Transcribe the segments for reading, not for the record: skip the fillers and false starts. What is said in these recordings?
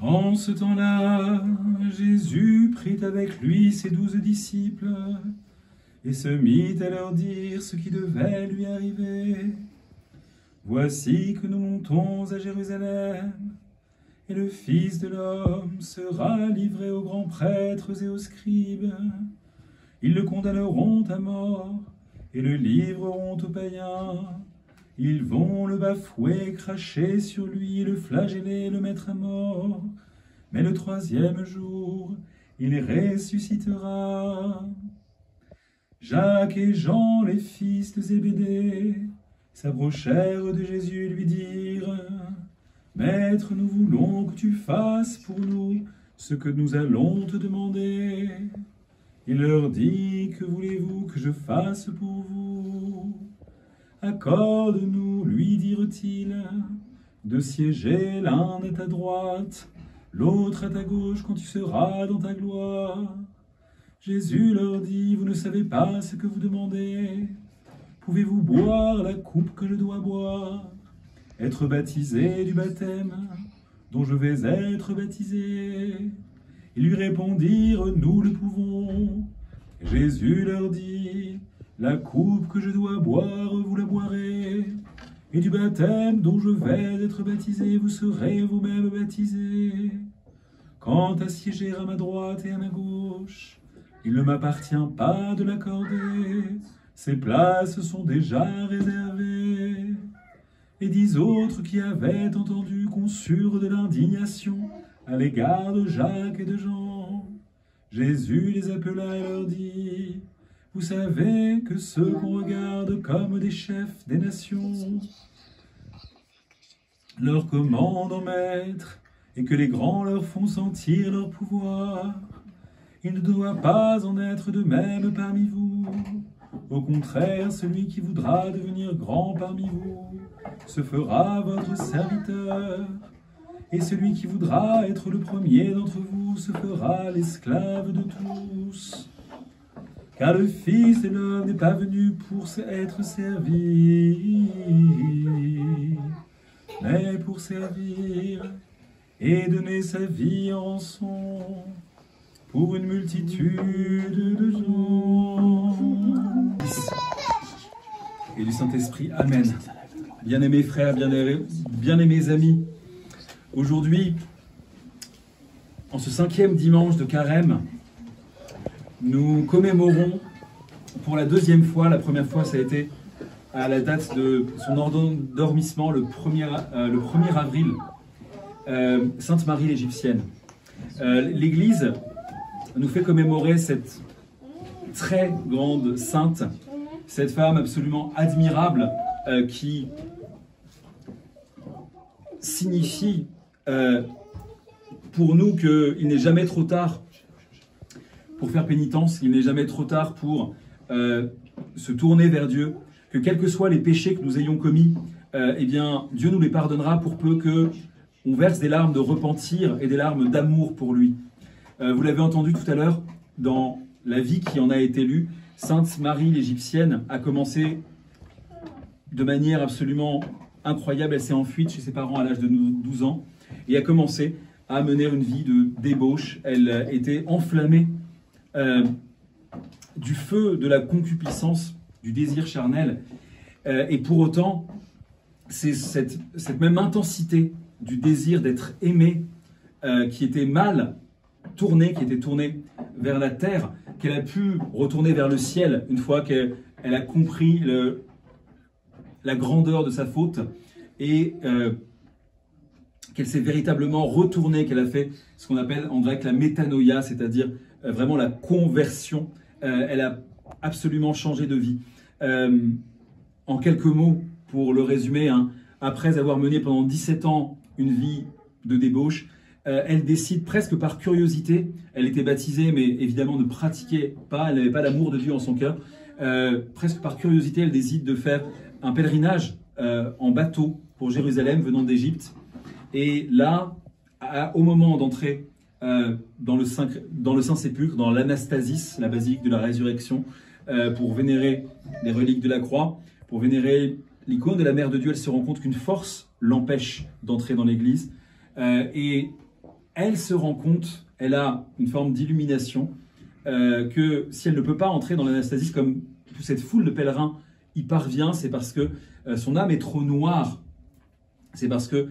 En ce temps-là, Jésus prit avec lui ses 12 disciples et se mit à leur dire ce qui devait lui arriver. Voici que nous montons à Jérusalem, et le Fils de l'homme sera livré aux grands prêtres et aux scribes. Ils le condamneront à mort et le livreront aux païens. Ils vont le bafouer, cracher sur lui, le flageller, le mettre à mort. Mais le 3e jour, il ressuscitera. Jacques et Jean, les fils de Zébédée, s'approchèrent de Jésus et lui dirent: « Maître, nous voulons que tu fasses pour nous ce que nous allons te demander. » Il leur dit: « Que voulez-vous que je fasse pour vous ? » « Accorde-nous, lui dirent-ils, de siéger l'un à ta droite, l'autre à ta gauche quand tu seras dans ta gloire. » Jésus leur dit: « Vous ne savez pas ce que vous demandez. Pouvez-vous boire la coupe que je dois boire, être baptisé du baptême dont je vais être baptisé ?» Ils lui répondirent: « Nous le pouvons. » Jésus leur dit: « La coupe que je dois boire, vous la boirez, et du baptême dont je vais être baptisé, vous serez vous-même baptisés. Quant à siéger à ma droite et à ma gauche, il ne m'appartient pas de l'accorder, ces places sont déjà réservées. » Et 10 autres qui avaient entendu conçurent de l'indignation à l'égard de Jacques et de Jean. Jésus les appela et leur dit: « Vous savez que ceux qu'on regarde comme des chefs des nations leur commandent en maître, et que les grands leur font sentir leur pouvoir. Il ne doit pas en être de même parmi vous. Au contraire, celui qui voudra devenir grand parmi vous se fera votre serviteur, et celui qui voudra être le premier d'entre vous se fera l'esclave de tous. Car le Fils de l'homme n'est pas venu pour être servi, mais pour servir et donner sa vie en rançon pour une multitude de gens. » Et du Saint-Esprit, Amen. Bien-aimés frères, bien-aimés amis, aujourd'hui, en ce 5e dimanche de Carême, nous commémorons pour la 2e fois, la première fois ça a été à la date de son endormissement le 1er avril, Sainte Marie l'Égyptienne. L'Église nous fait commémorer cette très grande sainte, cette femme absolument admirable qui signifie pour nous qu'il n'est jamais trop tard pour faire pénitence, il n'est jamais trop tard pour se tourner vers Dieu, que quels que soient les péchés que nous ayons commis, eh bien, Dieu nous les pardonnera pour peu qu'on verse des larmes de repentir et des larmes d'amour pour lui. Vous l'avez entendu tout à l'heure, dans la vie qui en a été lue, Sainte Marie l'Égyptienne a commencé de manière absolument incroyable. Elle s'est enfuie chez ses parents à l'âge de 12 ans et a commencé à mener une vie de débauche. Elle était enflammée du feu de la concupiscence, du désir charnel. Et pour autant, c'est cette même intensité du désir d'être aimée qui était mal tournée, qui était tournée vers la terre, qu'elle a pu retourner vers le ciel une fois qu'elle a compris la grandeur de sa faute et qu'elle s'est véritablement retournée, qu'elle a fait ce qu'on appelle en grec la métanoïa, c'est-à-dire vraiment la conversion. Elle a absolument changé de vie. En quelques mots, pour le résumer, hein, après avoir mené pendant 17 ans une vie de débauche, elle décide presque par curiosité, elle était baptisée mais évidemment ne pratiquait pas, elle n'avait pas l'amour de Dieu en son cœur, presque par curiosité elle décide de faire un pèlerinage en bateau pour Jérusalem venant d'Égypte. Et là, au moment d'entrer dans le Saint-Sépulcre, dans l'Anastasis, la basilique de la Résurrection, pour vénérer les reliques de la croix, pour vénérer l'icône de la Mère de Dieu, elle se rend compte qu'une force l'empêche d'entrer dans l'église. Et elle se rend compte, elle a une forme d'illumination, que si elle ne peut pas entrer dans l'anastasis comme cette foule de pèlerins y parvient, c'est parce que son âme est trop noire, c'est parce que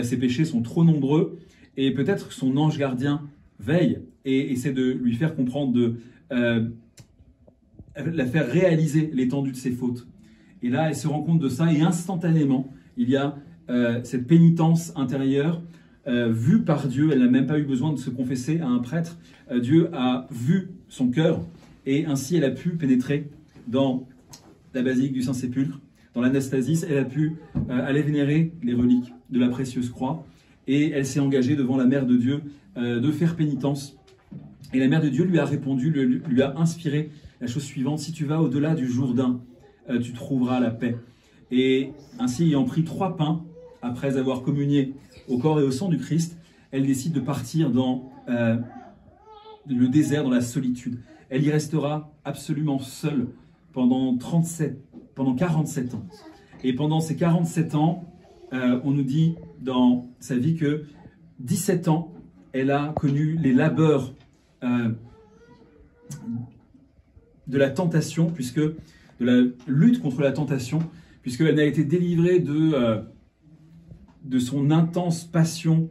ses péchés sont trop nombreux, et peut-être son ange gardien veille et essaie de lui faire comprendre, de la faire réaliser l'étendue de ses fautes. Et là, elle se rend compte de ça, et instantanément, il y a cette pénitence intérieure vue par Dieu. Elle n'a même pas eu besoin de se confesser à un prêtre. Dieu a vu son cœur, et ainsi elle a pu pénétrer dans la basilique du Saint-Sépulcre, dans l'anastasis. Elle a pu aller vénérer les reliques de la précieuse croix, et elle s'est engagée devant la Mère de Dieu de faire pénitence. Et la Mère de Dieu lui a répondu, lui a inspiré la chose suivante: si tu vas au-delà du Jourdain, tu trouveras la paix. Et ainsi, ayant pris 3 pains, après avoir communié au corps et au sang du Christ, elle décide de partir dans le désert, dans la solitude. Elle y restera absolument seule pendant 47 ans. Et pendant ces 47 ans, on nous dit dans sa vie que 17 ans, elle a connu les labeurs de la tentation, de la lutte contre la tentation, puisqu'elle n'a été délivrée de son intense passion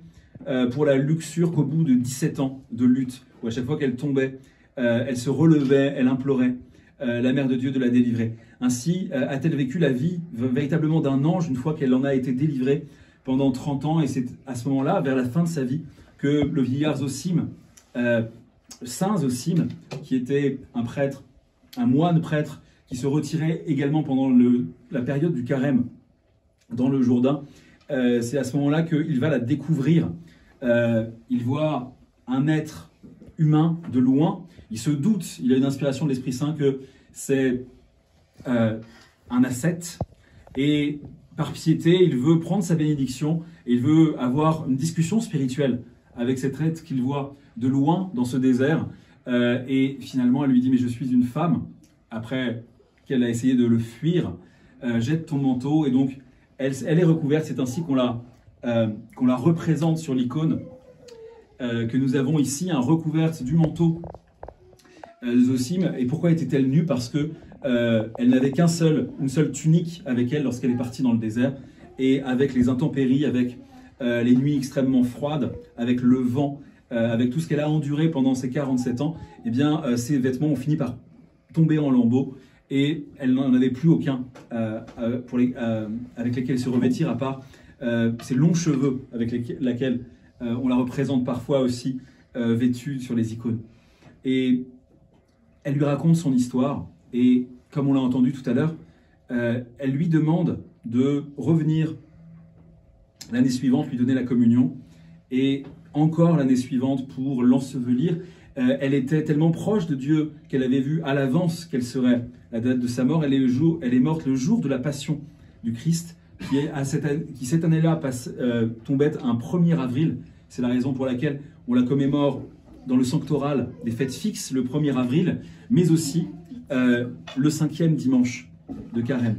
pour la luxure qu'au bout de 17 ans de lutte, où à chaque fois qu'elle tombait, elle se relevait, elle implorait la Mère de Dieu de la délivrer. Ainsi a-t-elle vécu la vie véritablement d'un ange une fois qu'elle en a été délivrée pendant 30 ans, et c'est à ce moment-là, vers la fin de sa vie, que le vieillard Zosime, Saint Zosime, qui était un prêtre, un moine prêtre, qui se retirait également pendant la période du carême dans le Jourdain, c'est à ce moment-là qu'il va la découvrir. Il voit un être humain de loin, il se doute, il a une inspiration de l'Esprit Saint que c'est un ascète, et par piété, il veut prendre sa bénédiction, et il veut avoir une discussion spirituelle avec cet être qu'il voit de loin dans ce désert, et finalement elle lui dit: mais je suis une femme. Après qu'elle a essayé de le fuir, jette ton manteau, et donc elle est recouverte. C'est ainsi qu'on la représente sur l'icône que nous avons ici, recouverte du manteau de Zosime. Et pourquoi était-elle nue? Parce que elle n'avait une seule tunique avec elle lorsqu'elle est partie dans le désert, et avec les intempéries, avec les nuits extrêmement froides, avec le vent, avec tout ce qu'elle a enduré pendant ces 47 ans, eh bien, ses vêtements ont fini par tomber en lambeaux, et elle n'en avait plus aucun avec lesquels se revêtir, à part ses longs cheveux avec lesquels on la représente parfois aussi vêtue sur les icônes. Et elle lui raconte son histoire, et comme on l'a entendu tout à l'heure, elle lui demande de revenir l'année suivante, lui donner la communion, et encore l'année suivante pour l'ensevelir. Elle était tellement proche de Dieu qu'elle avait vu à l'avance quelle serait la date de sa mort. Elle est morte le jour de la passion du Christ, qui cette année-là tombait un 1er avril. C'est la raison pour laquelle on la commémore dans le sanctoral des fêtes fixes, le 1er avril, mais aussi le 5e dimanche de Carême.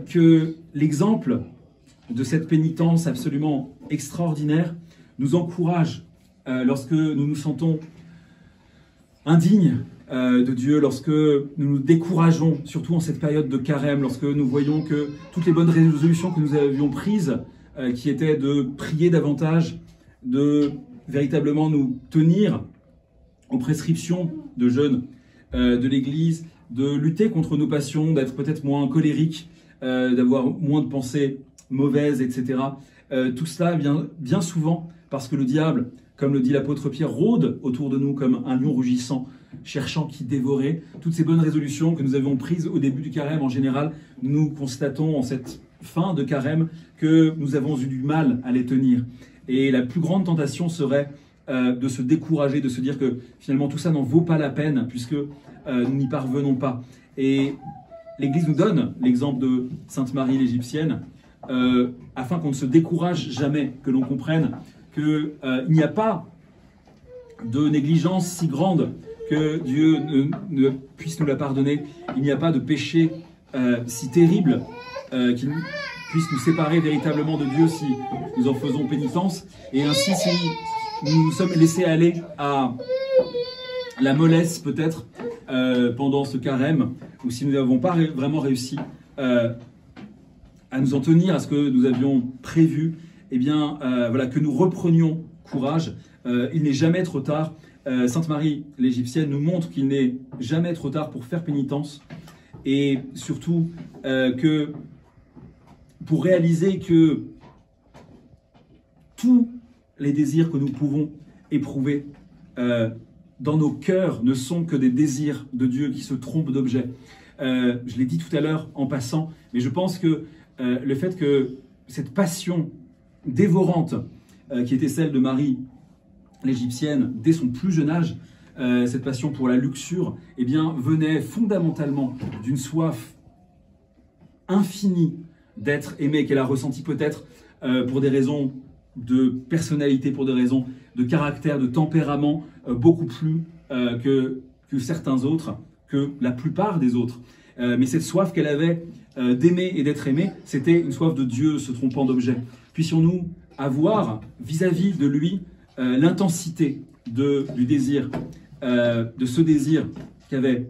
Que l'exemple de cette pénitence absolument extraordinaire nous encourage lorsque nous nous sentons indignes de Dieu, lorsque nous nous décourageons, surtout en cette période de carême, lorsque nous voyons que toutes les bonnes résolutions que nous avions prises, qui étaient de prier davantage, de véritablement nous tenir aux prescriptions de jeûne de l'Église, de lutter contre nos passions, d'être peut-être moins colériques, d'avoir moins de pensées mauvaises, etc. Tout cela vient bien souvent parce que le diable, comme le dit l'apôtre Pierre, rôde autour de nous comme un lion rugissant, cherchant qui dévorer. Toutes ces bonnes résolutions que nous avons prises au début du carême, en général, nous constatons en cette fin de carême que nous avons eu du mal à les tenir. Et la plus grande tentation serait de se décourager, de se dire que finalement tout ça n'en vaut pas la peine, puisque nous n'y parvenons pas. Et l'Église nous donne l'exemple de Sainte Marie l'Égyptienne, afin qu'on ne se décourage jamais, que l'on comprenne qu'il n'y a pas de négligence si grande que Dieu ne puisse nous la pardonner. Il n'y a pas de péché si terrible qu'il puisse nous séparer véritablement de Dieu si nous en faisons pénitence, et ainsi si nous nous sommes laissés aller à la mollesse peut-être pendant ce carême, ou si nous n'avons pas vraiment réussi à nous en tenir à ce que nous avions prévu, eh bien voilà, que nous reprenions courage. Il n'est jamais trop tard. Sainte Marie l'Égyptienne nous montre qu'il n'est jamais trop tard pour faire pénitence, et surtout que pour réaliser que tous les désirs que nous pouvons éprouver dans nos cœurs ne sont que des désirs de Dieu qui se trompent d'objet. Je l'ai dit tout à l'heure en passant, mais je pense que le fait que cette passion dévorante qui était celle de Marie l'Égyptienne dès son plus jeune âge, cette passion pour la luxure, eh bien, venait fondamentalement d'une soif infinie d'être aimée, qu'elle a ressentie peut-être pour des raisons de personnalité, pour des raisons de caractère, de tempérament, beaucoup plus que certains autres, que la plupart des autres. Mais cette soif qu'elle avait d'aimer et d'être aimée, c'était une soif de Dieu se trompant d'objet. Puissions-nous avoir vis-à-vis de lui l'intensité du désir, de ce désir qu'avait